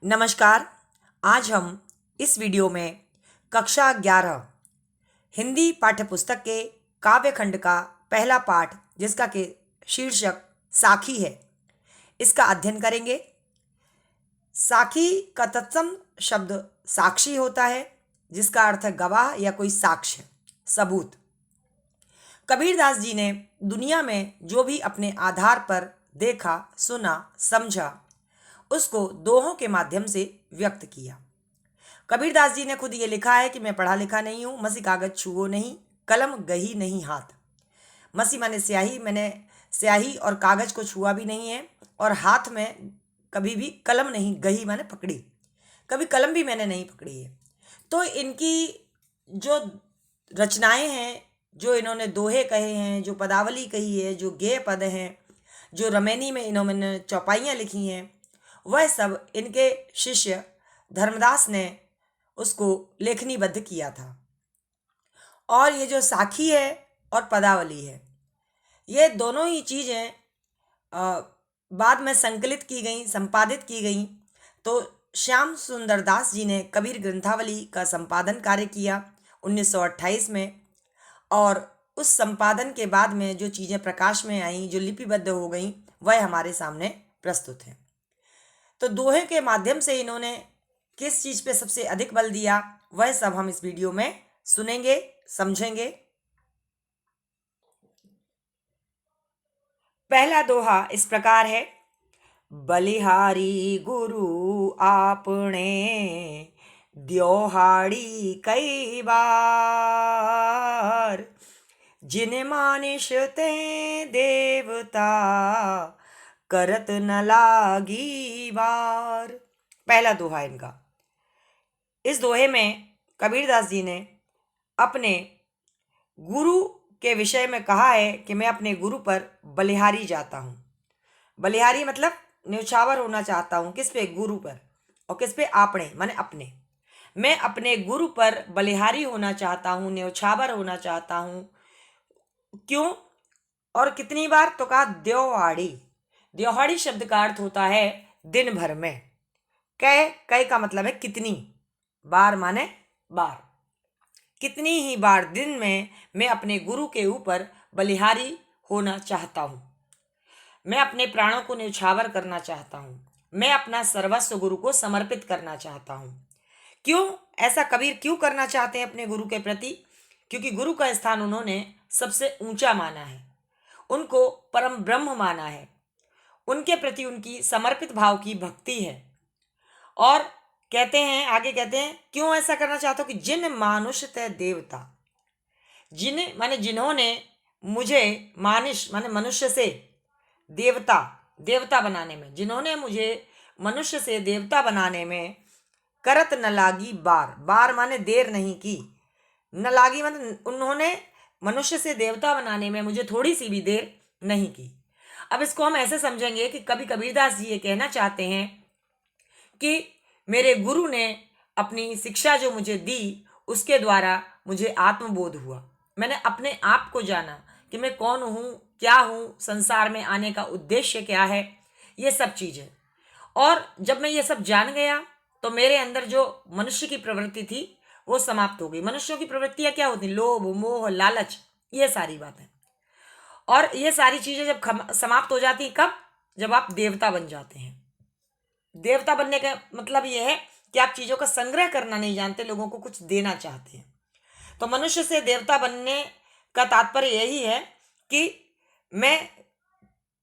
नमस्कार। आज हम इस वीडियो में कक्षा 11 हिंदी पाठ्यपुस्तक के काव्यखंड का पहला पाठ, जिसका के शीर्षक साखी है, इसका अध्ययन करेंगे। साखी का तत्सम शब्द साक्षी होता है, जिसका अर्थ है गवाह या कोई साक्ष्य, सबूत। कबीरदास जी ने दुनिया में जो भी अपने आधार पर देखा, सुना, समझा, उसको दोहों के माध्यम से व्यक्त किया। कबीरदास जी ने खुद ये लिखा है कि मैं पढ़ा लिखा नहीं हूँ, मसी कागज छुओ नहीं, कलम गही नहीं हाथ। मसी माने स्याही, मैंने स्याही और कागज को छुआ भी नहीं है, और हाथ में कभी भी कलम नहीं, गही माने पकड़ी, कभी कलम भी मैंने नहीं पकड़ी है। तो इनकी जो रचनाएं हैं, जो इन्होंने दोहे कहे हैं, जो पदावली कही है, जो गेय पद हैं, जो रमैनी में इन्होंने चौपाइयाँ लिखी हैं, वह सब इनके शिष्य धर्मदास ने उसको लेखनीबद्ध किया था। और ये जो साखी है और पदावली है, ये दोनों ही चीज़ें बाद में संकलित की गई, संपादित की गई। तो श्याम सुंदर दास जी ने कबीर ग्रंथावली का संपादन कार्य किया 1928 में, और उस संपादन के बाद में जो चीज़ें प्रकाश में आईं, जो लिपिबद्ध हो गई, वह हमारे सामने प्रस्तुत हैं। तो दोहे के माध्यम से इन्होंने किस चीज़ पे सबसे अधिक बल दिया, वह सब हम इस वीडियो में सुनेंगे, समझेंगे। पहला दोहा इस प्रकार है। बलिहारी गुरु आपने द्योहाड़ी कई बार, जिन मानिश ते देवता करत न लागी बार। पहला दोहा इनका। इस दोहे में कबीरदास जी ने अपने गुरु के विषय में कहा है कि मैं अपने गुरु पर बलिहारी जाता हूँ। बलिहारी मतलब न्यौछावर होना चाहता हूँ। किस पे? गुरु पर। और किस पे? आपने माने अपने। मैं अपने गुरु पर बलिहारी होना चाहता हूँ, न्यौछावर होना चाहता हूँ। क्यों और कितनी बार? तो कहा द्योहाड़ी। द्योहाड़ी शब्द का अर्थ होता है दिन भर में। कै का मतलब है कितनी बार, माने बार। कितनी ही बार दिन में मैं अपने गुरु के ऊपर बलिहारी होना चाहता हूँ। मैं अपने प्राणों को न्यौछावर करना चाहता हूँ। मैं अपना सर्वस्व गुरु को समर्पित करना चाहता हूँ। क्यों ऐसा कबीर क्यों करना चाहते हैं अपने गुरु के प्रति? क्योंकि गुरु का स्थान उन्होंने सबसे ऊंचा माना है, उनको परम ब्रह्म माना है, उनके प्रति उनकी समर्पित भाव की भक्ति है। और कहते हैं, आगे कहते हैं, क्यों ऐसा करना चाहते हो? कि जिन मानुष तय देवता, जिन माने जिन्होंने मुझे, मानुष माने मनुष्य से, देवता बनाने में, जिन्होंने मुझे मनुष्य से देवता बनाने में करत न लागी बार। बार माने देर नहीं की, न लागी माने उन्होंने मनुष्य से देवता बनाने में मुझे थोड़ी सी भी देर नहीं की। अब इसको हम ऐसे समझेंगे कि कभी कबीरदास जी ये कहना चाहते हैं कि मेरे गुरु ने अपनी शिक्षा जो मुझे दी, उसके द्वारा मुझे आत्मबोध हुआ। मैंने अपने आप को जाना कि मैं कौन हूँ, क्या हूँ, संसार में आने का उद्देश्य क्या है, ये सब चीज़ें। और जब मैं ये सब जान गया तो मेरे अंदर जो मनुष्य की प्रवृत्ति थी वो समाप्त हो गई। मनुष्यों की प्रवृत्तियाँ क्या होती? लोभ, मोह, लालच, ये सारी बातें। और ये सारी चीज़ें जब समाप्त हो जाती, कब? जब आप देवता बन जाते हैं। देवता बनने का मतलब ये है कि आप चीज़ों का संग्रह करना नहीं जानते, लोगों को कुछ देना चाहते हैं। तो मनुष्य से देवता बनने का तात्पर्य यही है कि मैं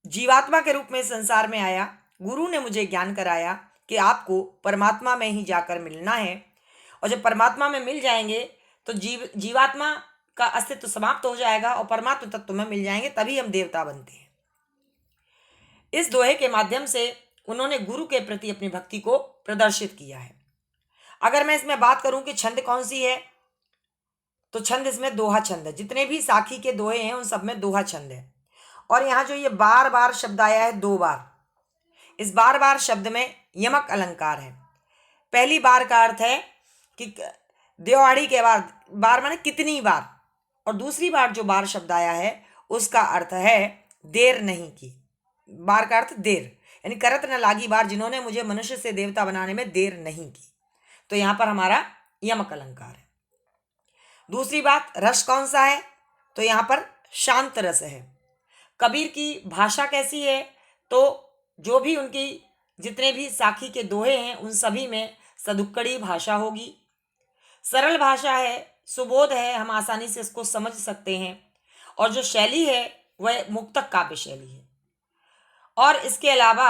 जीवात्मा के रूप में संसार में आया, गुरु ने मुझे ज्ञान कराया कि आपको परमात्मा में ही जाकर मिलना है, और जब परमात्मा में मिल जाएंगे तो जीवात्मा का अस्तित्व समाप्त हो जाएगा और परमात्मा तत्व में मिल जाएंगे, तभी हम देवता बनते हैं। इस दोहे के माध्यम से उन्होंने गुरु के प्रति अपनी भक्ति को प्रदर्शित किया है। अगर मैं इसमें बात करूं कि छंद कौन सी है, तो छंद इसमें दोहा छंद है। जितने भी साखी के दोहे हैं उन सब में दोहा छंद है। और यहाँ जो ये बार बार शब्द आया है 2 बार, इस बार बार शब्द में यमक अलंकार है। पहली बार का अर्थ है कि द्योहाड़ी के बाद, बार माने कितनी बार, और दूसरी बार जो बार शब्द आया है उसका अर्थ है देर नहीं की। बार का अर्थ देर, यानी करत न लागी बार, जिन्होंने मुझे मनुष्य से देवता बनाने में देर नहीं की। तो यहाँ पर हमारा यमक अलंकार है। दूसरी बात, रस कौन सा है? तो यहाँ पर शांत रस है। कबीर की भाषा कैसी है? तो जो भी उनकी जितने भी साखी के दोहे हैं उन सभी में सदुक्कड़ी भाषा होगी। सरल भाषा है, सुबोध है, हम आसानी से इसको समझ सकते हैं। और जो शैली है वह मुक्तक काव्य शैली है। और इसके अलावा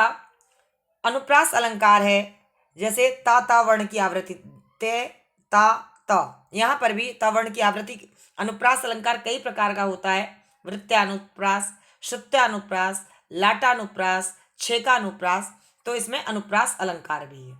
अनुप्रास अलंकार है, जैसे ता ता वर्ण की आवृत्ति, ते ता त, यहाँ पर भी ता वर्ण की आवृत्ति। अनुप्रास अलंकार कई प्रकार का होता है, वृत्त्यानुप्रास, श्रुत्यानुप्रास, लाटानुप्रास, छेकानुप्रास। तो इसमें अनुप्रास अलंकार भी है।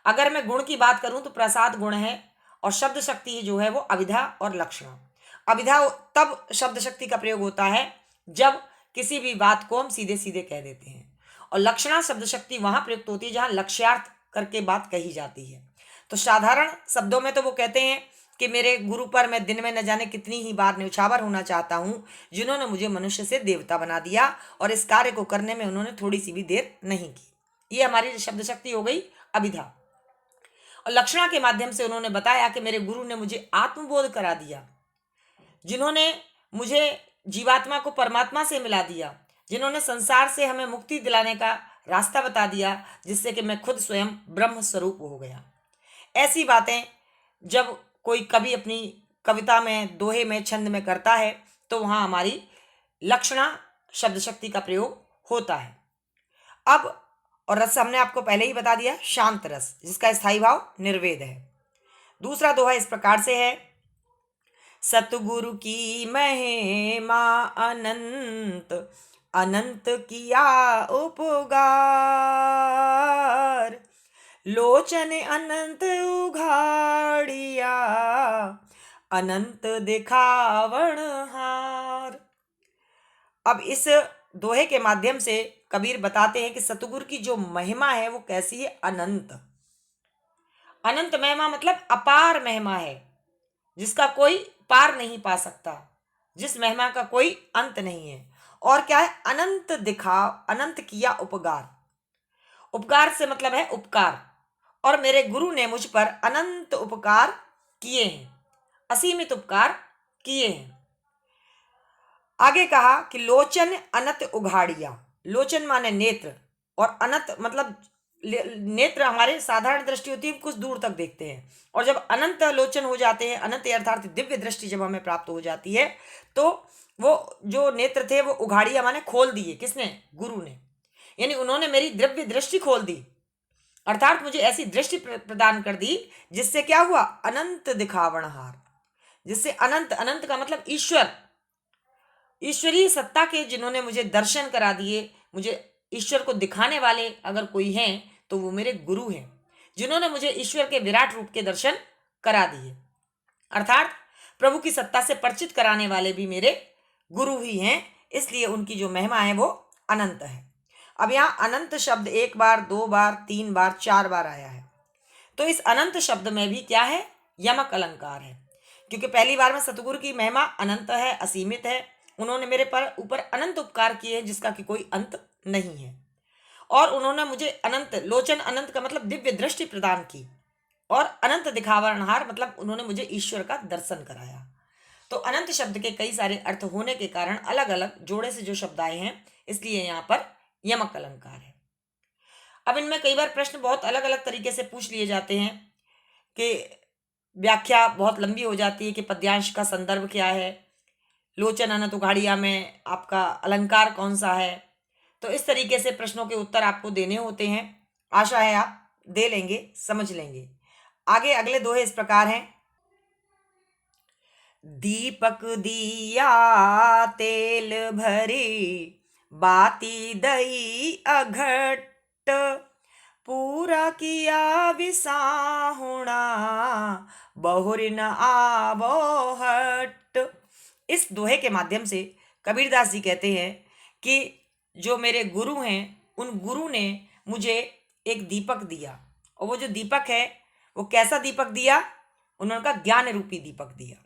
अगर मैं गुण की बात करूं तो प्रसाद गुण है, और शब्द शक्ति जो है वो अभिधा और लक्षणा। अभिधा तब शब्द शक्ति का प्रयोग होता है जब किसी भी बात को हम सीधे सीधे कह देते हैं, और लक्षणा शब्द शक्ति वहां प्रयुक्त होती है जहां लक्ष्यार्थ करके बात कही जाती है। तो साधारण शब्दों में तो वो कहते हैं कि मेरे गुरु पर मैं दिन में न जाने कितनी ही बार न्यौछावर होना चाहता हूँ, जिन्होंने मुझे मनुष्य से देवता बना दिया, और इस कार्य को करने में उन्होंने थोड़ी सी भी देर नहीं की। ये हमारी शब्द शक्ति हो गई अभिधा। और लक्षणा के माध्यम से उन्होंने बताया कि मेरे गुरु ने मुझे आत्मबोध करा दिया, जिन्होंने मुझे जीवात्मा को परमात्मा से मिला दिया, जिन्होंने संसार से हमें मुक्ति दिलाने का रास्ता बता दिया, जिससे कि मैं खुद स्वयं ब्रह्म स्वरूप हो गया। ऐसी बातें जब कोई कवि अपनी कविता में, दोहे में, छंद में करता है तो वहाँ हमारी लक्षणा शब्द शक्ति का प्रयोग होता है। अब और रस हमने आपको पहले ही बता दिया, शांत रस, जिसका स्थायी भाव निर्वेद है। दूसरा दोहा इस प्रकार से है, सतगुरु की महिमा अनंत, अनंत किया उपगार, लोचन अनंत उघाड़िया, अनंत दिखावण हार। अब इस दोहे के माध्यम से कबीर बताते हैं कि सतगुरु की जो महिमा है वो कैसी है? अनंत। अनंत महिमा मतलब अपार महिमा है, जिसका कोई पार नहीं पा सकता, जिस महिमा का कोई अंत नहीं है। और क्या है? अनंत दिखाव, अनंत किया उपकार। उपकार से मतलब है उपकार, और मेरे गुरु ने मुझ पर अनंत उपकार किए हैं, असीमित उपकार किए हैं। आगे कहा कि लोचन अनंत उघाड़िया। लोचन माने नेत्र, और अनंत मतलब नेत्र हमारे साधारण दृष्टि होती है, कुछ दूर तक देखते हैं, और जब अनंत लोचन हो जाते हैं, अनंत अर्थात दिव्य दृष्टि जब हमें प्राप्त हो जाती है, तो वो जो नेत्र थे वो उघाड़िया माने खोल दिए। किसने? गुरु ने। यानी उन्होंने मेरी दिव्य दृष्टि खोल दी, अर्थात मुझे ऐसी दृष्टि प्रदान कर दी जिससे क्या हुआ? अनंत दिखावनहार, जिससे अनंत, अनंत का मतलब ईश्वर, ईश्वरीय सत्ता के जिन्होंने मुझे दर्शन करा दिए, मुझे ईश्वर को दिखाने वाले अगर कोई हैं तो वो मेरे गुरु हैं, जिन्होंने मुझे ईश्वर के विराट रूप के दर्शन करा दिए। अर्थात प्रभु की सत्ता से परिचित कराने वाले भी मेरे गुरु ही हैं, इसलिए उनकी जो महिमा है वो अनंत है। अब यहाँ अनंत शब्द 1 बार, 2 बार, 3 बार, 4 बार आया है। तो इस अनंत शब्द में भी क्या है? यमक अलंकार है, क्योंकि पहली बार में सतगुरु की महिमा अनंत है, असीमित है, उन्होंने मेरे पर ऊपर अनंत उपकार किए हैं जिसका कि कोई अंत नहीं है, और उन्होंने मुझे अनंत, लोचन अनंत का मतलब दिव्य दृष्टि प्रदान की, और अनंत दिखावनहार मतलब उन्होंने मुझे ईश्वर का दर्शन कराया। तो अनंत शब्द के कई सारे अर्थ होने के कारण अलग अलग जोड़े से जो शब्द आए हैं, इसलिए यहाँ पर यमक अलंकार है। अब इनमें कई बार प्रश्न बहुत अलग अलग तरीके से पूछ लिए जाते हैं कि व्याख्या बहुत लंबी हो जाती है कि पद्यांश का संदर्भ क्या है, लोचन अनंत उघाड़िया में आपका अलंकार कौन सा है। तो इस तरीके से प्रश्नों के उत्तर आपको देने होते हैं। आशा है आप दे लेंगे, समझ लेंगे। आगे अगले दोहे इस प्रकार हैं, दीपक दिया तेल भरी, बाती दई अघट, पूरा किया विसाहुणा, बहुर न आवो हट। इस दोहे के माध्यम से कबीरदास जी कहते हैं कि जो मेरे गुरु हैं, उन गुरु ने मुझे एक दीपक दिया, और वो जो दीपक है वो कैसा दीपक दिया? उन्होंने कहा ज्ञान रूपी दीपक दिया,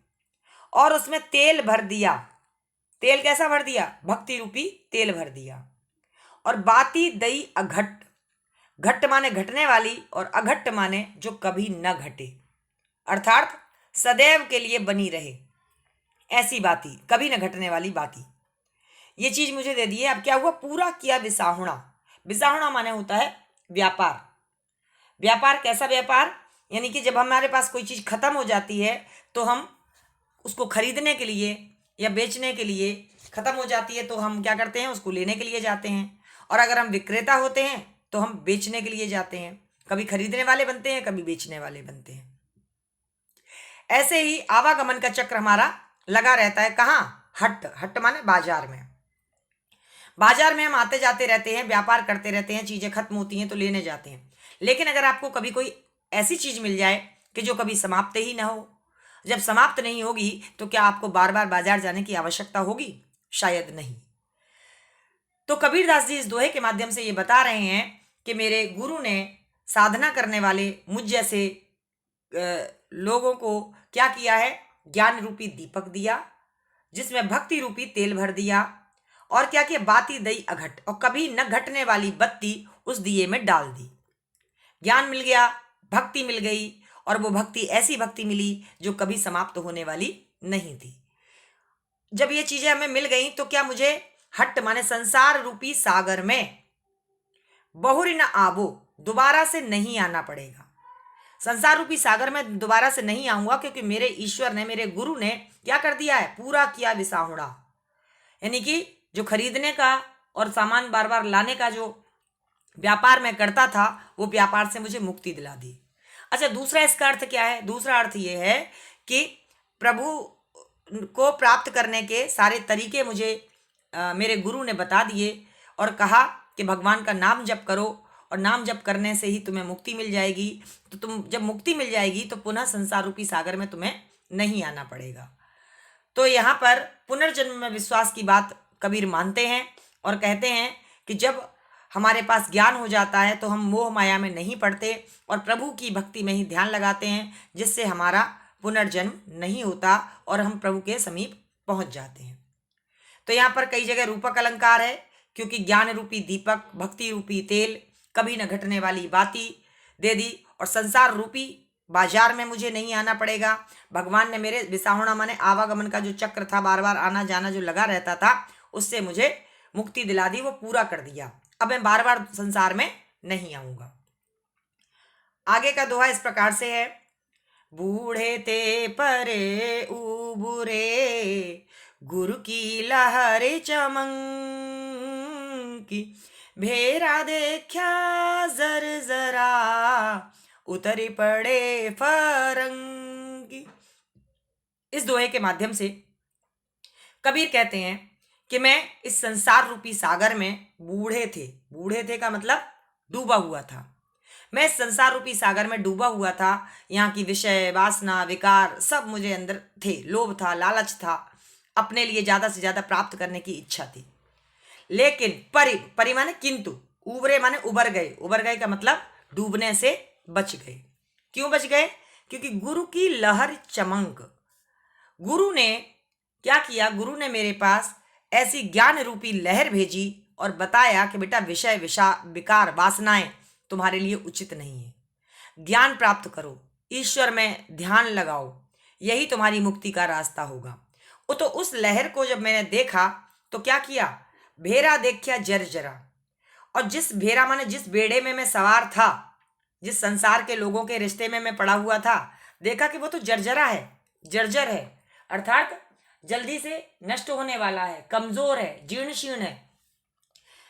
और उसमें तेल भर दिया। तेल कैसा भर दिया? भक्ति रूपी तेल भर दिया। और बाती दई अघट, घट माने घटने वाली और अघट माने जो कभी न घटे, अर्थात सदैव के लिए बनी रहे, ऐसी बाती, कभी न घटने वाली बाती। ये चीज मुझे दे दी है। अब क्या हुआ, पूरा किया विसाहुणा। विसाहुणा माने होता है व्यापार। व्यापार कैसा व्यापार, यानी कि जब हमारे पास कोई चीज खत्म हो जाती है तो हम उसको खरीदने के लिए या बेचने के लिए, खत्म हो जाती है तो हम क्या करते हैं, उसको लेने के लिए जाते हैं। और अगर हम विक्रेता होते हैं तो हम बेचने के लिए जाते हैं। कभी खरीदने वाले बनते हैं, कभी बेचने वाले बनते हैं। ऐसे ही आवागमन का चक्र हमारा लगा रहता है। कहाँ, हट, हट माने बाजार में। बाजार में हम आते जाते रहते हैं, व्यापार करते रहते हैं, चीजें खत्म होती हैं तो लेने जाते हैं। लेकिन अगर आपको कभी कोई ऐसी चीज मिल जाए कि जो कभी समाप्त ही ना हो, जब समाप्त नहीं होगी तो क्या आपको बार बार बाजार जाने की आवश्यकता होगी? शायद नहीं। तो कबीरदास जी इस दोहे के माध्यम से ये बता रहे हैं कि मेरे गुरु ने साधना करने वाले मुझ जैसे लोगों को क्या किया है, ज्ञान रूपी दीपक दिया, जिसमें भक्ति रूपी तेल भर दिया, और क्या किया, बाती दई अघट, और कभी न घटने वाली बत्ती उस दिए में डाल दी। ज्ञान मिल गया, भक्ति मिल गई, और वो भक्ति ऐसी भक्ति मिली जो कभी समाप्त होने वाली नहीं थी। जब ये चीजें हमें मिल गई तो क्या मुझे हट माने संसार रूपी सागर में बहुरी न आबो, दोबारा से नहीं आना पड़ेगा। संसार रूपी सागर में दोबारा से नहीं आऊंगा, क्योंकि मेरे ईश्वर ने, मेरे गुरु ने क्या कर दिया है, पूरा किया विसाहुणा। यानी कि जो खरीदने का और सामान बार बार लाने का जो व्यापार मैं करता था, वो व्यापार से मुझे मुक्ति दिला दी। अच्छा, दूसरा इसका अर्थ क्या है? दूसरा अर्थ ये है कि प्रभु को प्राप्त करने के सारे तरीके मुझे मेरे गुरु ने बता दिए और कहा कि भगवान का नाम जप करो, और नाम जप करने से ही तुम्हें मुक्ति मिल जाएगी। तो तुम जब मुक्ति मिल जाएगी तो पुनः संसार रूपी सागर में तुम्हें नहीं आना पड़ेगा। तो यहाँ पर पुनर्जन्म में विश्वास की बात कबीर मानते हैं और कहते हैं कि जब हमारे पास ज्ञान हो जाता है तो हम मोह माया में नहीं पड़ते और प्रभु की भक्ति में ही ध्यान लगाते हैं, जिससे हमारा पुनर्जन्म नहीं होता और हम प्रभु के समीप पहुंच जाते हैं। तो यहाँ पर कई जगह रूपक अलंकार है, क्योंकि ज्ञान रूपी दीपक, भक्ति रूपी तेल, कभी न घटने वाली बाती दे दी, और संसार रूपी बाजार में मुझे नहीं आना पड़ेगा। भगवान ने मेरे विसाहुणा माने आवागमन का जो चक्र था, बार बार आना जाना जो लगा रहता था, उससे मुझे मुक्ति दिला दी, वो पूरा कर दिया। अब मैं बार बार संसार में नहीं आऊंगा। आगे का दोहा इस प्रकार से है, बूढ़े ते परे उबुरे, गुरु की लहरे चमंकी, भेरा देखा जर जरा, उतरी पड़े फरंगी। इस दोहे के माध्यम से कबीर कहते हैं कि मैं इस संसार रूपी सागर में बूढ़े थे, बूढ़े थे का मतलब डूबा हुआ था। मैं इस संसार रूपी सागर में डूबा हुआ था। यहाँ की विषय, वासना, विकार सब मुझे अंदर थे, लोभ था, लालच था, अपने लिए ज्यादा से ज्यादा प्राप्त करने की इच्छा थी। लेकिन परि माने किंतु, उबरे माने उबर गए, उबर गए का मतलब डूबने से बच गए। क्यों बच गए? क्योंकि गुरु की लहर चमंक, गुरु ने क्या किया, गुरु ने मेरे पास ऐसी ज्ञान रूपी लहर भेजी और बताया कि बेटा विषय, विकार, वासनाएं तुम्हारे लिए उचित नहीं है, ज्ञान प्राप्त करो, ईश्वर में ध्यान लगाओ, यही तुम्हारी मुक्ति का रास्ता होगा। तो उस लहर को जब मैंने देखा तो क्या किया, भेरा देखा जर जरा, और जिस भेरा माने जिस बेड़े में मैं सवार था, जिस संसार के लोगों के रिश्ते में मैं पड़ा हुआ था, देखा कि वो तो जर्जरा है, जर्जर है, अर्थात जल्दी से नष्ट होने वाला है, कमजोर है, जीर्ण शीर्ण है।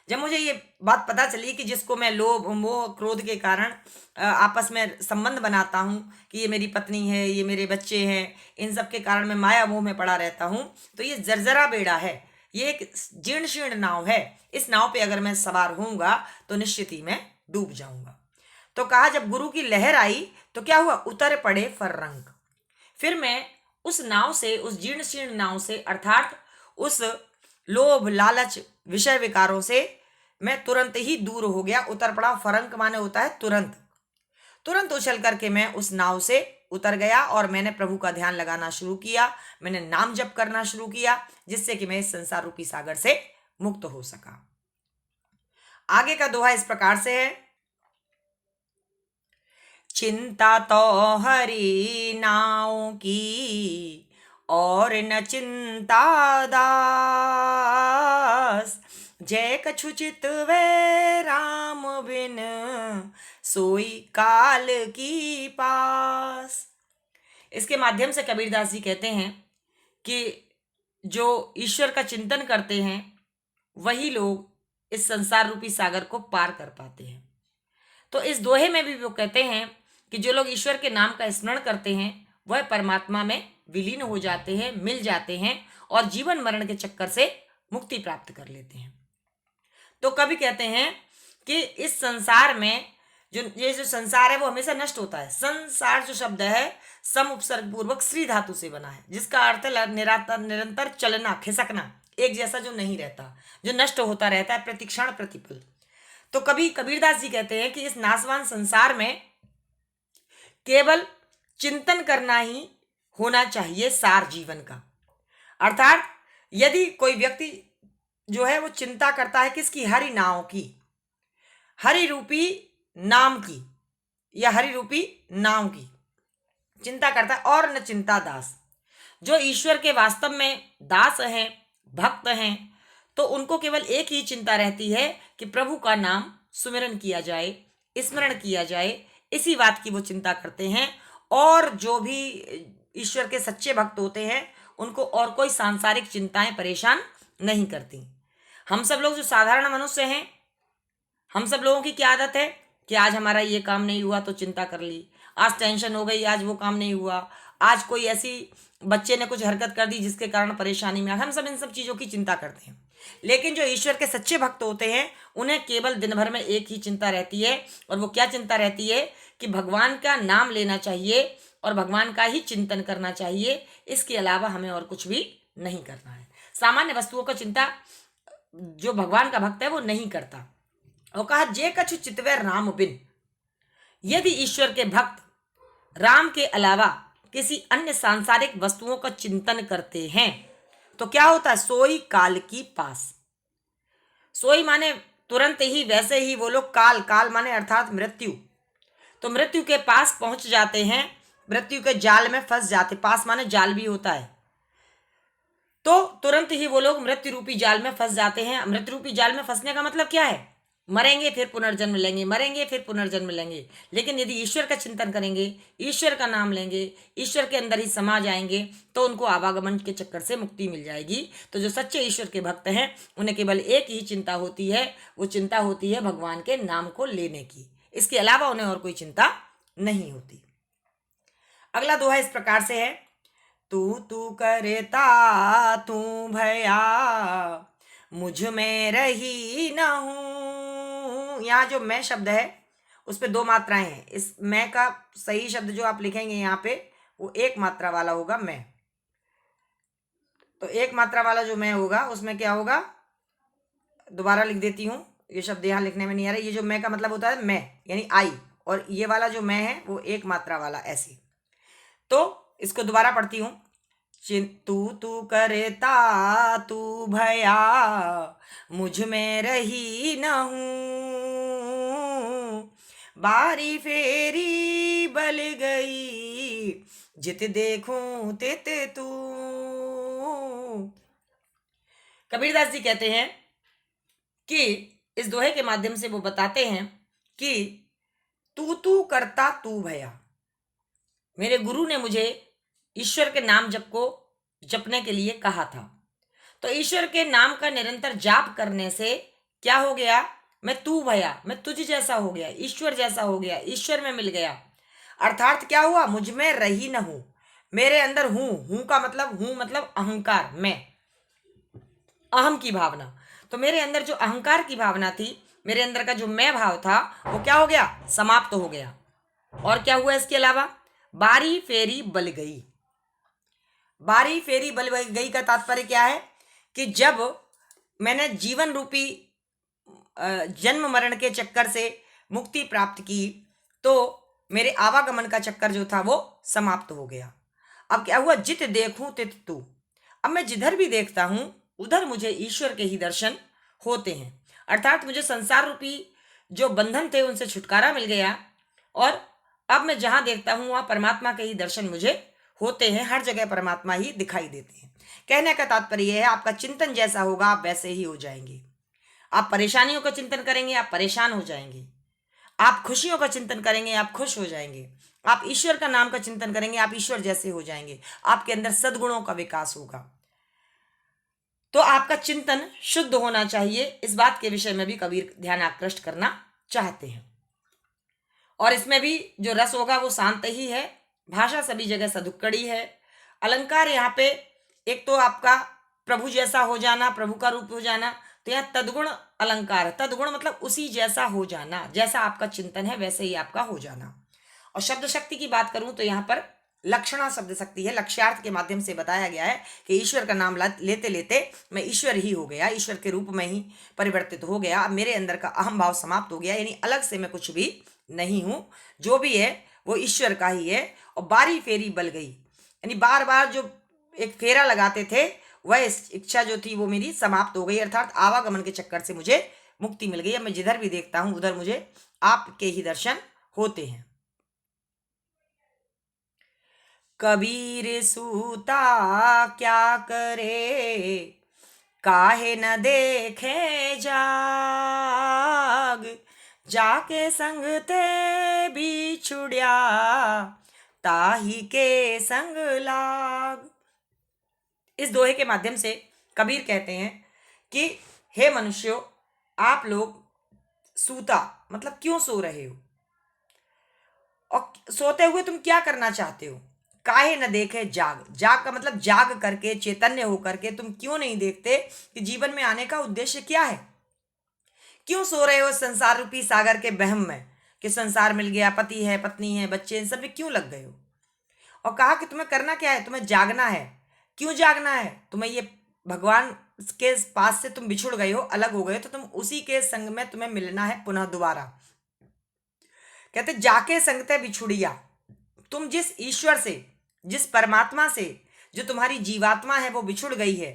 जब मुझे ये बात पता चली कि जिसको मैं लोभ, मोह, क्रोध के कारण आपस में संबंध बनाता हूँ कि ये मेरी पत्नी है, ये मेरे बच्चे हैं, इन सब के कारण मैं माया मोह में पड़ा रहता हूँ, तो ये जर्जरा बेड़ा है, ये एक जीर्ण शीर्ण नाव है, इस नाव पे अगर मैं सवार होऊंगा तो निश्चित ही मैं डूब जाऊंगा। तो कहा जब गुरु की लहर आई तो क्या हुआ, उतर पड़े फर्रंग, फिर मैं उस नाव से, उस जीर्ण शीर्ण नाव से, अर्थात उस लोभ, लालच, विषय विकारों से मैं तुरंत ही दूर हो गया। उतर पड़ा, फरंक माने होता है तुरंत, तुरंत उछल करके मैं उस नाव से उतर गया और मैंने प्रभु का ध्यान लगाना शुरू किया, मैंने नाम जप करना शुरू किया, जिससे कि मैं इस संसार रूपी सागर से मुक्त हो सका। आगे का दोहा इस प्रकार से है, चिंता तो हरि नाव की और न चिंता दास, जय कछु चित वे राम बिन सोई काल की पास। इसके माध्यम से कबीरदास जी कहते हैं कि जो ईश्वर का चिंतन करते हैं वही लोग इस संसार रूपी सागर को पार कर पाते हैं। तो इस दोहे में भी वो कहते हैं कि जो लोग ईश्वर के नाम का स्मरण करते हैं वह परमात्मा में विलीन हो जाते हैं, मिल जाते हैं और जीवन मरण के चक्कर से मुक्ति प्राप्त कर लेते हैं। तो कभी कहते हैं कि इस संसार में जो संसार है वो हमेशा नष्ट होता है। संसार जो शब्द है सम उपसर्ग पूर्वक श्री धातु से बना है, जिसका अर्थ है निरंतर चलना, खिसकना, एक जैसा जो नहीं रहता, जो नष्ट होता रहता है प्रतिक्षण प्रतिपल। तो कभी कबीरदास जी कहते हैं कि इस नासवान संसार में केवल चिंतन करना ही होना चाहिए सार जीवन का। अर्थात यदि कोई व्यक्ति जो है वो चिंता करता है किसकी, हरि नाम की, हरि रूपी नाम की या हरि रूपी नाम की चिंता करता है, और न चिंता दास, जो ईश्वर के वास्तव में दास हैं, भक्त हैं, तो उनको केवल एक ही चिंता रहती है कि प्रभु का नाम सुमिरन किया जाए, स्मरण किया जाए, इसी बात की वो चिंता करते हैं। और जो भी ईश्वर के सच्चे भक्त होते हैं उनको और कोई सांसारिक चिंताएं परेशान नहीं करती। हम सब लोग जो साधारण मनुष्य हैं, हम सब लोगों की क्या आदत है कि आज हमारा ये काम नहीं हुआ तो चिंता कर ली, आज टेंशन हो गई, आज वो काम नहीं हुआ, आज कोई ऐसी बच्चे ने कुछ हरकत कर दी जिसके कारण परेशानी में, हम सब इन सब चीज़ों की चिंता करते हैं। लेकिन जो ईश्वर के सच्चे भक्त होते हैं उन्हें केवल दिन भर में एक ही चिंता रहती है, और वो क्या चिंता रहती है कि भगवान का नाम लेना चाहिए और भगवान का ही चिंतन करना चाहिए। इसके अलावा हमें और कुछ भी नहीं करना है। सामान्य वस्तुओं का चिंता जो भगवान का भक्त है वो नहीं करता। और कहा, जे कछु चितवे राम बिन, यदि ईश्वर के भक्त राम के अलावा किसी अन्य सांसारिक वस्तुओं का चिंतन करते हैं तो क्या होता है, सोई काल की पास। सोई माने तुरंत ही, वैसे ही वो लोग काल, काल माने अर्थात मृत्यु, तो मृत्यु के पास पहुंच जाते हैं, मृत्यु के जाल में फंस जाते। पास माने जाल भी होता है, तो तुरंत ही वो लोग मृत्यु रूपी जाल में फंस जाते हैं। मृत्यु रूपी जाल में फंसने का मतलब क्या है, मरेंगे फिर पुनर्जन्म लेंगे, मरेंगे फिर पुनर्जन्म लेंगे। लेकिन यदि ईश्वर का चिंतन करेंगे, ईश्वर का नाम लेंगे, ईश्वर के अंदर ही समा जाएंगे तो उनको आवागमन के चक्कर से मुक्ति मिल जाएगी। तो जो सच्चे ईश्वर के भक्त हैं उन्हें केवल एक ही चिंता होती है, वो चिंता होती है भगवान के नाम को लेने की। इसके अलावा उन्हें और कोई चिंता नहीं होती। अगला दोहा इस प्रकार से है, तू करता तू भया मुझ में रही न हूं। यहाँ जो मैं शब्द है उस पे दो मात्राएं हैं। इस मैं का सही शब्द जो आप लिखेंगे यहाँ पे वो एक मात्रा वाला होगा मैं। तो एक मात्रा वाला जो मैं होगा उसमें क्या होगा, दोबारा लिख देती हूँ, ये शब्द यहाँ लिखने में नहीं आ रहा। ये जो मैं का मतलब होता है मैं यानी आई, और ये वाला जो मैं है वो एक मात्रा वाला ऐसे। तो इसको दोबारा पढ़ती हूँ, तू करता तू भया मुझ में रही न हूँ, बारी फेरी बल गई जित देखूं तित तू। कबीरदास जी कहते हैं कि इस दोहे के माध्यम से वो बताते हैं कि तू करता तू भया, मेरे गुरु ने मुझे ईश्वर के नाम जप को जपने के लिए कहा था। तो ईश्वर के नाम का निरंतर जाप करने से क्या हो गया, मैं तू भया, मैं तुझ जैसा हो गया, ईश्वर जैसा हो गया, ईश्वर में मिल गया। अर्थात क्या हुआ, मुझ में रही न हूं, मेरे अंदर हूं का मतलब हूं मतलब अहंकार, मैं, अहम की भावना। तो मेरे अंदर जो अहंकार की भावना थी, मेरे अंदर का जो मैं भाव था वो क्या हो गया, समाप्त हो गया। और क्या हुआ इसके अलावा, बारी फेरी बल गई। बारी फेरी बल गई का तात्पर्य क्या है कि जब मैंने जीवन रूपी जन्म मरण के चक्कर से मुक्ति प्राप्त की तो मेरे आवागमन का चक्कर जो था वो समाप्त हो गया। अब क्या हुआ, जित देखूं तित तू, अब मैं जिधर भी देखता हूं उधर मुझे ईश्वर के ही दर्शन होते हैं। अर्थात मुझे संसार रूपी जो बंधन थे उनसे छुटकारा मिल गया और अब मैं जहां देखता हूं वहां परमात्मा के ही दर्शन मुझे होते हैं, हर जगह परमात्मा ही दिखाई देते हैं। कहने का तात्पर्य यह है, आपका चिंतन जैसा होगा आप वैसे ही हो जाएंगे। आप परेशानियों का चिंतन करेंगे आप परेशान हो जाएंगे, आप खुशियों का चिंतन करेंगे आप खुश हो जाएंगे, आप ईश्वर का नाम का चिंतन करेंगे आप ईश्वर जैसे हो जाएंगे, आपके अंदर सद्गुणों का विकास होगा। तो आपका चिंतन शुद्ध होना चाहिए, इस बात के विषय में भी कबीर ध्यान आकृष्ट करना चाहते हैं। और इसमें भी जो रस होगा वो शांत ही है, भाषा सभी जगह सदुक्कड़ी है। अलंकार यहाँ पे एक तो आपका प्रभु जैसा हो जाना, प्रभु का रूप हो जाना, तो यहाँ तदगुण अलंकार है। तदगुण मतलब उसी जैसा हो जाना, जैसा आपका चिंतन है वैसे ही आपका हो जाना। और शब्द शक्ति की बात करूं तो यहाँ पर लक्षणा शब्द शक्ति है, लक्ष्यार्थ के माध्यम से बताया गया है कि ईश्वर का नाम लेते लेते मैं ईश्वर ही हो गया, ईश्वर के रूप में ही परिवर्तित हो गया, अब मेरे अंदर का अहम भाव समाप्त हो गया, यानी अलग से मैं कुछ भी नहीं हूं, जो भी है वो ईश्वर का ही है। और बारी फेरी बल गई, यानी बार बार जो एक फेरा लगाते थे वह इच्छा जो थी वो मेरी समाप्त हो गई, अर्थात आवागमन के चक्कर से मुझे मुक्ति मिल गई। अब मैं जिधर भी देखता हूं उधर मुझे आपके ही दर्शन होते हैं। कबीर सूता क्या करे, काहे न देखे जाग, जाके संग ते बिछुड़िया, ताही के संग लाग। इस दोहे के माध्यम से कबीर कहते हैं कि हे मनुष्यों, आप लोग सूता मतलब क्यों सो रहे हो, और सोते हुए तुम क्या करना चाहते हो। काहे न देखे जाग, जाग का मतलब जाग करके चैतन्य होकर के तुम क्यों नहीं देखते कि जीवन में आने का उद्देश्य क्या है। क्यों सो रहे हो संसार रूपी सागर के बहम में कि संसार मिल गया, पति है पत्नी है बच्चे, इन सब में क्यों लग गए हो। और कहा कि तुम्हें करना क्या है, तुम्हें जागना है। क्यों जागना है, तुम्हें ये भगवान के पास से तुम बिछुड़ गए हो, अलग हो गए, तो तुम उसी के संग में तुम्हें मिलना है पुनः दोबारा। कहते जाके संगते बिछुड़िया, तुम जिस ईश्वर से, जिस परमात्मा से जो तुम्हारी जीवात्मा है वो बिछुड़ गई है,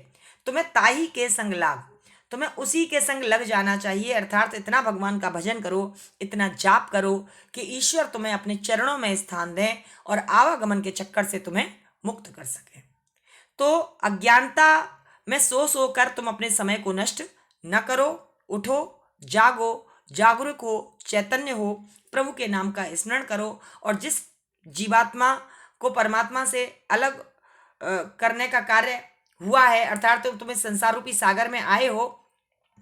तुम्हें ताही के संग लाग, तुम्हें उसी के संग लग जाना चाहिए। अर्थात इतना भगवान का भजन करो, इतना जाप करो कि ईश्वर तुम्हें अपने चरणों में स्थान दें और आवागमन के चक्कर से तुम्हें मुक्त कर सके। तो अज्ञानता में सो कर तुम अपने समय को नष्ट न करो, उठो, जागो, जागरूक हो, चैतन्य हो, प्रभु के नाम का स्मरण करो। और जिस जीवात्मा को परमात्मा से अलग करने का कार्य हुआ है, अर्थात तुम्हें संसार रूपी सागर में आए हो,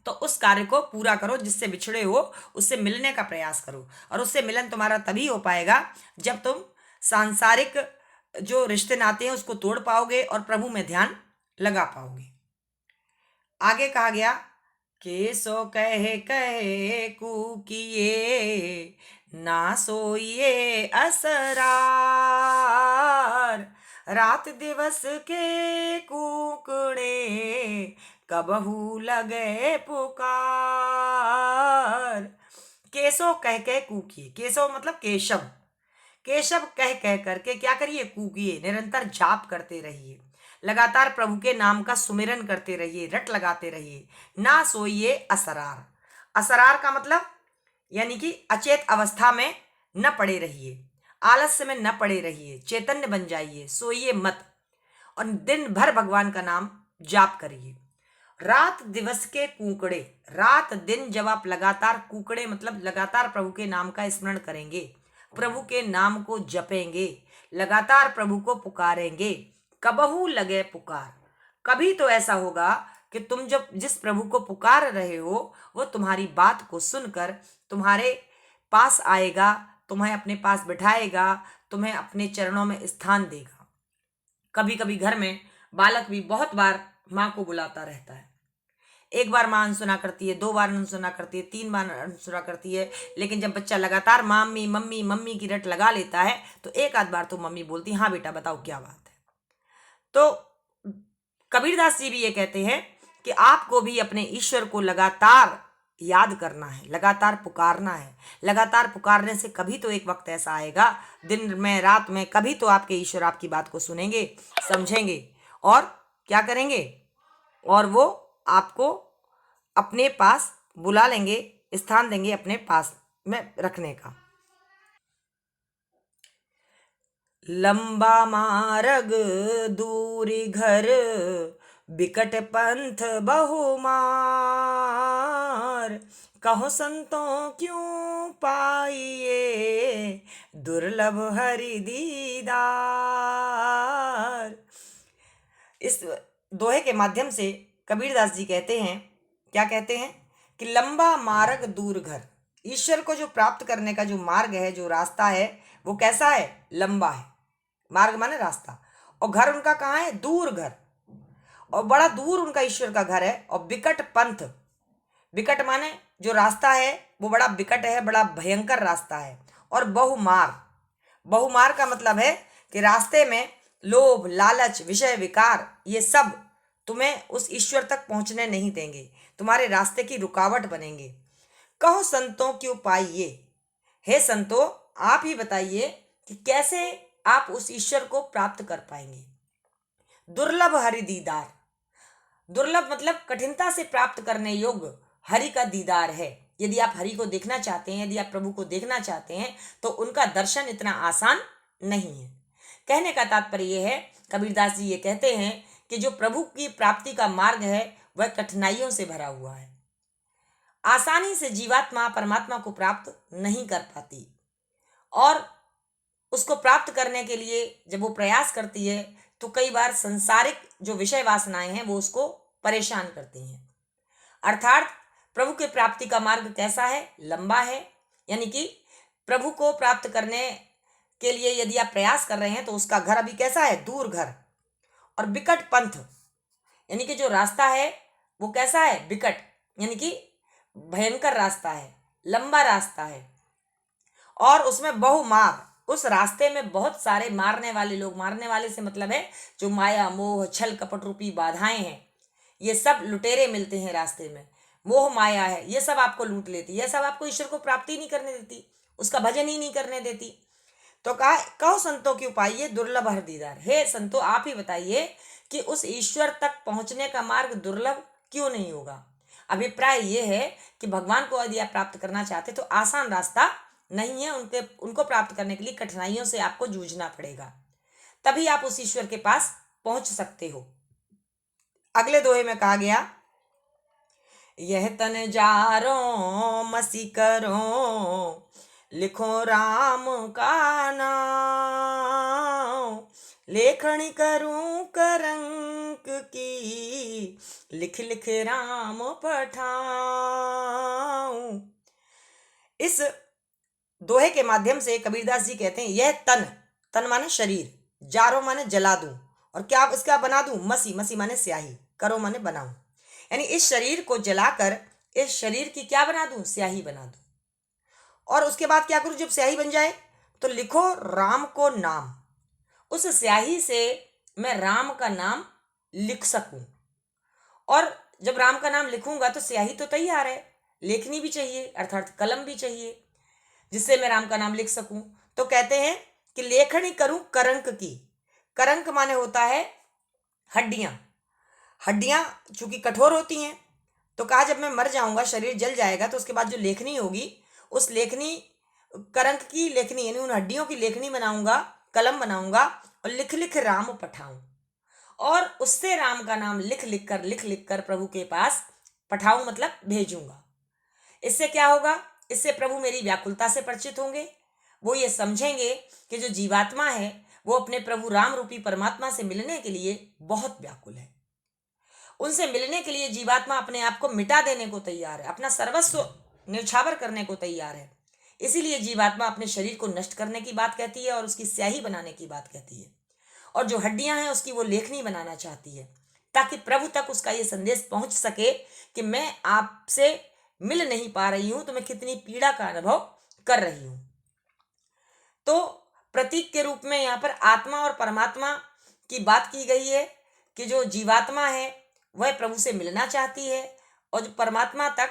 तो उस कार्य को पूरा करो, जिससे बिछड़े हो उससे मिलने का प्रयास करो। और उससे मिलन तुम्हारा तभी हो पाएगा जब तुम सांसारिक जो रिश्ते नाते हैं उसको तोड़ पाओगे और प्रभु में ध्यान लगा पाओगे। आगे कहा गया के सो कहे कहे कुकिए, ना सोइए असरार, रात दिवस के कुकड़े, कबहू लगे पुकार। केसो कह कह कूकिए, केसो मतलब केशव, केशव कह कह करके क्या करिए, कूकिए, निरंतर जाप करते रहिए, लगातार प्रभु के नाम का सुमिरन करते रहिए, रट लगाते रहिए। ना सोइए असरार, असरार का मतलब यानी कि अचेत अवस्था में न पड़े रहिए, आलस्य में न पड़े रहिए, चैतन्य बन जाइए, सोइए मत, और दिन भर भगवान का नाम जाप करिए। रात दिवस के कूकड़े, रात दिन जब आप लगातार, कूकड़े मतलब लगातार प्रभु के नाम का स्मरण करेंगे, प्रभु के नाम को जपेंगे, लगातार प्रभु को पुकारेंगे, कबहू लगे पुकार, कभी तो ऐसा होगा कि तुम जब जिस प्रभु को पुकार रहे हो वो तुम्हारी बात को सुनकर तुम्हारे पास आएगा, तुम्हें अपने पास बिठाएगा, तुम्हें अपने चरणों में स्थान देगा। कभी कभी घर में बालक भी बहुत बार माँ को बुलाता रहता है, एक बार माँ अनसुना करती है, 2 बार अनसुना करती है, 3 बार अनसुना करती है, लेकिन जब बच्चा लगातार मम्मी मम्मी मम्मी की रट लगा लेता है तो एक आध बार तो मम्मी बोलती हाँ बेटा बताओ क्या बात है। तो कबीरदास जी भी ये कहते हैं कि आपको भी अपने ईश्वर को लगातार याद करना है, लगातार पुकारना है। लगातार पुकारने से कभी तो एक वक्त ऐसा आएगा, दिन में रात में, कभी तो आपके ईश्वर आपकी बात को सुनेंगे, समझेंगे और क्या करेंगे, और वो आपको अपने पास बुला लेंगे, स्थान देंगे अपने पास में रखने का। लंबा मार्ग दूरी घर, बिकट पंथ बहुमार, कहो संतों क्यों पाइए, दुर्लभ हरि दीदार। इस दोहे के माध्यम से कबीरदास जी कहते हैं, क्या कहते हैं कि लंबा मार्ग दूर घर। ईश्वर को जो प्राप्त करने का जो मार्ग है, जो रास्ता है, वो कैसा है? लंबा है। मार्ग माने रास्ता, और घर उनका कहाँ है? दूर घर, और बड़ा दूर उनका ईश्वर का घर है। और बिकट पंथ, बिकट माने जो रास्ता है वो बड़ा बिकट है, बड़ा भयंकर रास्ता है। और बहुमार, बहुमार का मतलब है कि रास्ते में लोभ, लालच, विषय विकार, ये सब तुम्हें उस ईश्वर तक पहुंचने नहीं देंगे, तुम्हारे रास्ते की रुकावट बनेंगे। कहो संतों क्यों पाइए, हे संतों आप ही बताइए कि कैसे आप उस ईश्वर को प्राप्त कर पाएंगे। दुर्लभ हरि दीदार, दुर्लभ मतलब कठिनता से प्राप्त करने योग्य हरि का दीदार है। यदि आप हरि को देखना चाहते हैं, यदि आप प्रभु को देखना चाहते हैं, तो उनका दर्शन इतना आसान नहीं है। कहने का तात्पर्य यह है, कबीरदास जी ये कहते हैं कि जो प्रभु की प्राप्ति का मार्ग है वह कठिनाइयों से भरा हुआ है। आसानी से जीवात्मा परमात्मा को प्राप्त नहीं कर पाती, और उसको प्राप्त करने के लिए जब वो प्रयास करती है तो कई बार संसारिक जो विषय वासनाएं हैं वो उसको परेशान करती हैं। अर्थात प्रभु के प्राप्ति का मार्ग कैसा है? लंबा है। यानी कि प्रभु को प्राप्त करने के लिए यदि आप प्रयास कर रहे हैं तो उसका घर अभी कैसा है? दूर घर। और बिकट पंथ, यानी कि जो रास्ता है वो कैसा है? बिकट, यानी कि भयंकर रास्ता है, लंबा रास्ता है। और उसमें बहुमार, उस रास्ते में बहुत सारे मारने वाले लोग, मारने वाले से मतलब है जो माया, मोह, छल, कपट रूपी बाधाएं हैं, ये सब लुटेरे मिलते हैं रास्ते में। मोह माया है, ये सब आपको लूट लेती, ये सब आपको ईश्वर को प्राप्ति नहीं करने देती, उसका भजन ही नहीं करने देती। तो कहा, कहो संतों की उपाय दुर्लभ हर दीदार। हे संतों आप ही बताइए कि उस ईश्वर तक पहुंचने का मार्ग दुर्लभ क्यों नहीं होगा। अभिप्राय ये है कि भगवान को यदि आप प्राप्त करना चाहते तो आसान रास्ता नहीं है, उनको प्राप्त करने के लिए कठिनाइयों से आपको जूझना पड़ेगा, तभी आप उस ईश्वर के पास पहुंच सकते हो। अगले दोहे में कहा गया, यह तन जारो मसी करो, लिखो राम का नाम, लेखनी करूं करंक की, लिख लिख राम पठाऊं। इस दोहे के माध्यम से कबीरदास जी कहते हैं, यह तन, तन माने शरीर, जारो माने जला दूं, और क्या इसका बना दूं? मसी, मसी माने स्याही, करो माने बनाऊं। यानी इस शरीर को जलाकर इस शरीर की क्या बना दूं? स्याही बना दूं। और उसके बाद क्या करूं? जब स्याही बन जाए तो लिखो राम को नाम, उस स्याही से मैं राम का नाम लिख सकूं। और जब राम का नाम लिखूंगा तो स्याही तो तैयार है, लेखनी भी चाहिए, अर्थात कलम भी चाहिए जिससे मैं राम का नाम लिख सकूं। तो कहते हैं कि लेखनी करूं करंक की। करंक माने होता है हड्डियां, हड्डियां चूंकि कठोर होती हैं, तो कहा जब मैं मर जाऊंगा, शरीर जल जाएगा, तो उसके बाद जो लेखनी होगी, उस लेखनी, करंक की लेखनी यानी उन हड्डियों की लेखनी बनाऊंगा, कलम बनाऊंगा, और लिख लिख राम पठाऊं, और उससे राम का नाम लिख लिख कर प्रभु के पास पठाऊं, मतलब भेजूंगा। इससे क्या होगा? इससे प्रभु मेरी व्याकुलता से परिचित होंगे, वो ये समझेंगे कि जो जीवात्मा है वो अपने प्रभु राम रूपी परमात्मा से मिलने के लिए बहुत व्याकुल है। उनसे मिलने के लिए जीवात्मा अपने आप को मिटा देने को तैयार है, अपना सर्वस्व न्यौछावर करने को तैयार है। इसीलिए जीवात्मा अपने शरीर को नष्ट करने की बात कहती है और उसकी स्याही बनाने की बात कहती है, और जो हड्डियां हैं उसकी वो लेखनी बनाना चाहती है, ताकि प्रभु तक उसका ये संदेश पहुंच सके कि मैं आपसे मिल नहीं पा रही हूं, तो मैं कितनी पीड़ा का अनुभव कर रही हूं। तो प्रतीक के रूप में यहाँ पर आत्मा और परमात्मा की बात की गई है कि जो जीवात्मा है वह प्रभु से मिलना चाहती है, और जो परमात्मा तक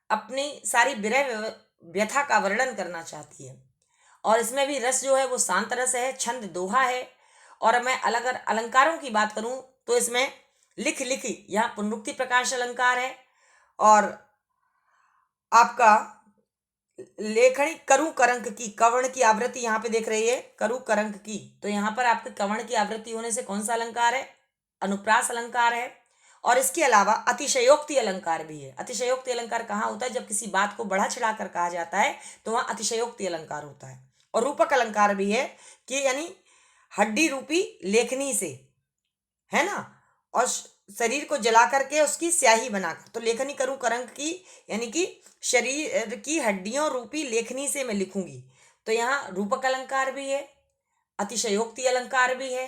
अपनी सारी विरह व्यथा का वर्णन करना चाहती है। और इसमें भी रस जो है वो शांत रस है, छंद दोहा है। और मैं अलग अलंकारों की बात करूं तो इसमें लिख लिख, यहाँ पुनरुक्ति प्रकाश अलंकार है, और आपका लेखनी करु करंक की, कवर्ण की आवृत्ति यहाँ पे देख रही है करु करंक की, तो यहाँ पर आपके कवर्ण की आवृत्ति होने से कौन सा अलंकार है? अनुप्रास अलंकार है। और इसके अलावा अतिशयोक्ति अलंकार भी है। अतिशयोक्ति अलंकार कहाँ होता है? जब किसी बात को बढ़ा चढ़ाकर कहा जाता है तो वहां अतिशयोक्ति अलंकार होता है। और रूपक अलंकार भी है कि यानी हड्डी रूपी लेखनी से, है ना, और शरीर को जला करके उसकी स्याही बनाकर, तो लेखनी करूं करंक की यानी कि शरीर की हड्डियों रूपी लेखनी से मैं लिखूंगी। तो यहाँ रूपक अलंकार भी है, अतिशयोक्ति अलंकार भी है,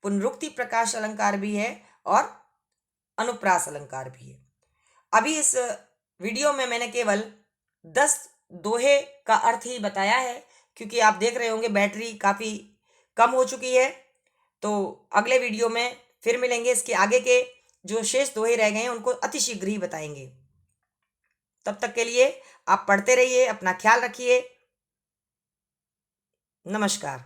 पुनरुक्ति प्रकाश अलंकार भी है और अनुप्रास अलंकार भी है। अभी इस वीडियो में मैंने केवल 10 दोहे का अर्थ ही बताया है, क्योंकि आप देख रहे होंगे बैटरी काफ़ी कम हो चुकी है। तो अगले वीडियो में फिर मिलेंगे, इसके आगे के जो शेष दोहे रह गए हैं उनको अतिशीघ्र ही बताएंगे। तब तक के लिए आप पढ़ते रहिए, अपना ख्याल रखिए। नमस्कार।